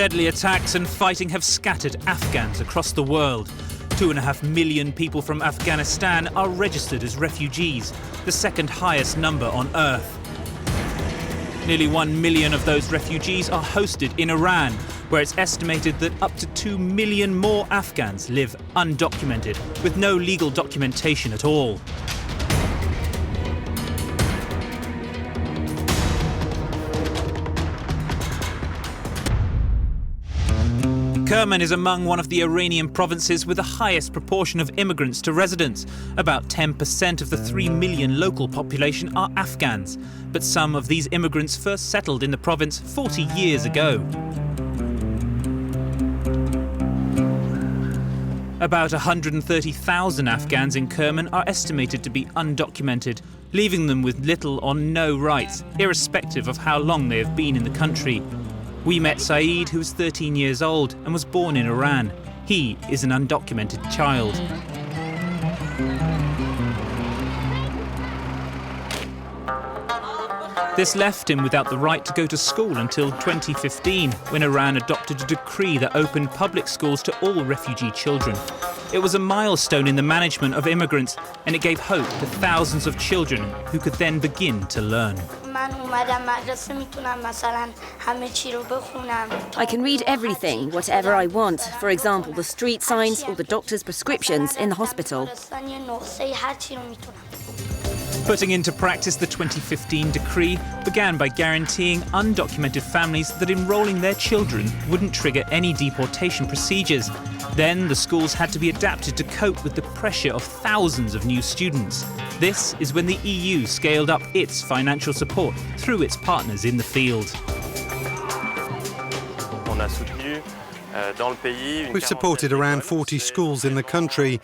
Deadly attacks and fighting have scattered Afghans across the world. 2.5 million people from Afghanistan are registered as refugees, the second highest number on earth. Nearly 1 million of those refugees are hosted in Iran, where it's estimated that up to 2 million more Afghans live undocumented, with no legal documentation at all. Kerman is among one of the Iranian provinces with the highest proportion of immigrants to residents. About 10% of the 3 million local population are Afghans, but some of these immigrants first settled in the province 40 years ago. About 130,000 Afghans in Kerman are estimated to be undocumented, leaving them with little or no rights, irrespective of how long they have been in the country. We met Saeed, who is 13 years old and was born in Iran. He is an undocumented child. This left him without the right to go to school until 2015, when Iran adopted a decree that opened public schools to all refugee children. It was a milestone in the management of immigrants, and it gave hope to thousands of children who could then begin to learn. I can read everything, whatever I want. For example, the street signs or the doctor's prescriptions in the hospital. Putting into practice the 2015 decree began by guaranteeing undocumented families that enrolling their children wouldn't trigger any deportation procedures. Then the schools had to be adapted to cope with the pressure of thousands of new students. This is when the EU scaled up its financial support through its partners in the field. We've supported around 40 schools in the country.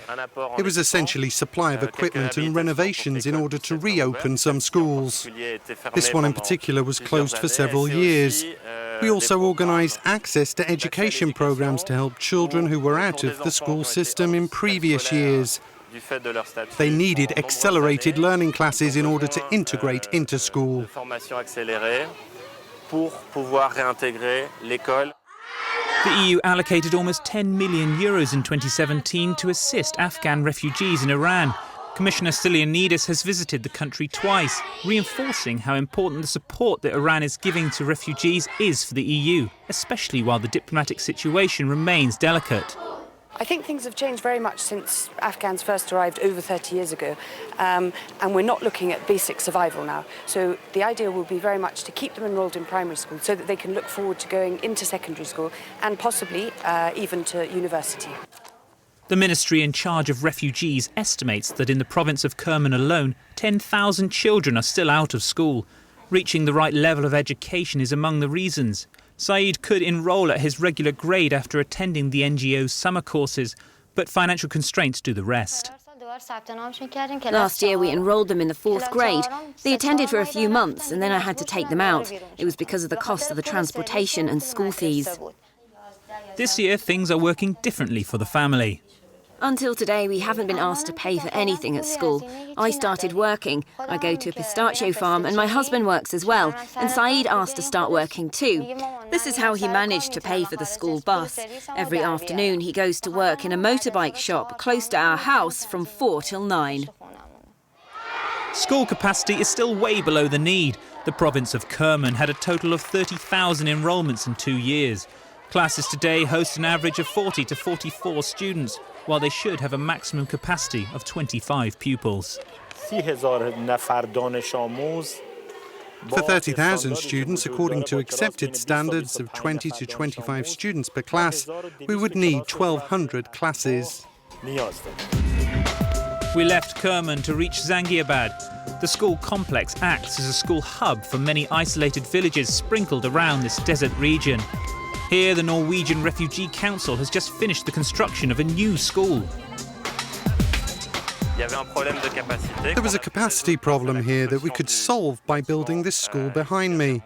It was essentially supply of equipment and renovations in order to reopen some schools. This one in particular was closed for several years. We also organised access to education programmes to help children who were out of the school system in previous years. They needed accelerated learning classes in order to integrate into school. The EU allocated almost €10 million in 2017 to assist Afghan refugees in Iran. Commissioner Stylianides has visited the country twice, reinforcing how important the support that Iran is giving to refugees is for the EU, especially while the diplomatic situation remains delicate. I think things have changed very much since Afghans first arrived over 30 years ago, and we're not looking at basic survival now. So the idea will be very much to keep them enrolled in primary school so that they can look forward to going into secondary school and possibly even to university. The ministry in charge of refugees estimates that in the province of Kerman alone, 10,000 children are still out of school. Reaching the right level of education is among the reasons. Saeed could enrol at his regular grade after attending the NGO's summer courses, but financial constraints do the rest. Last year we enrolled them in the 4th grade. They attended for a few months and then I had to take them out. It was because of the cost of the transportation and school fees. This year things are working differently for the family. Until today, we haven't been asked to pay for anything at school. I started working. I go to a pistachio farm and my husband works as well. And Saeed asked to start working too. This is how he managed to pay for the school bus. Every afternoon, he goes to work in a motorbike shop close to our house from 4 till 9. School capacity is still way below the need. The province of Kerman had a total of 30,000 enrolments in 2 years. Classes today host an average of 40 to 44 students, while they should have a maximum capacity of 25 pupils. For 30,000 students, according to accepted standards of 20 to 25 students per class, we would need 1,200 classes. We left Kerman to reach Zangiabad. The school complex acts as a school hub for many isolated villages sprinkled around this desert region. Here, the Norwegian Refugee Council has just finished the construction of a new school. There was a capacity problem here that we could solve by building this school behind me.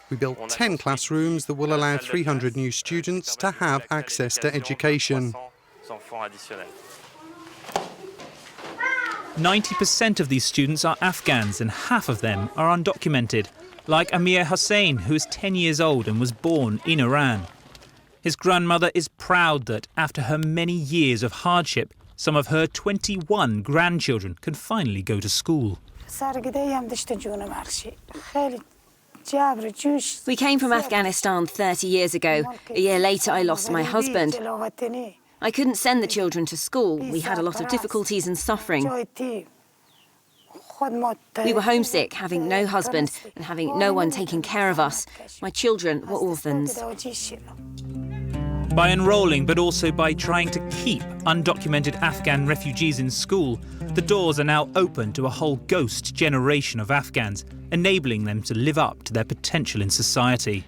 We built 10 classrooms that will allow 300 new students to have access to education. 90% of these students are Afghans and half of them are undocumented, like Amir Hussain, who is 10 years old and was born in Iran. His grandmother is proud that, after her many years of hardship, some of her 21 grandchildren can finally go to school. We came from Afghanistan 30 years ago. A year later, I lost my husband. I couldn't send the children to school. We had a lot of difficulties and suffering. We were homesick, having no husband and having no one taking care of us. My children were orphans. By enrolling, but also by trying to keep undocumented Afghan refugees in school, the doors are now open to a whole ghost generation of Afghans, enabling them to live up to their potential in society.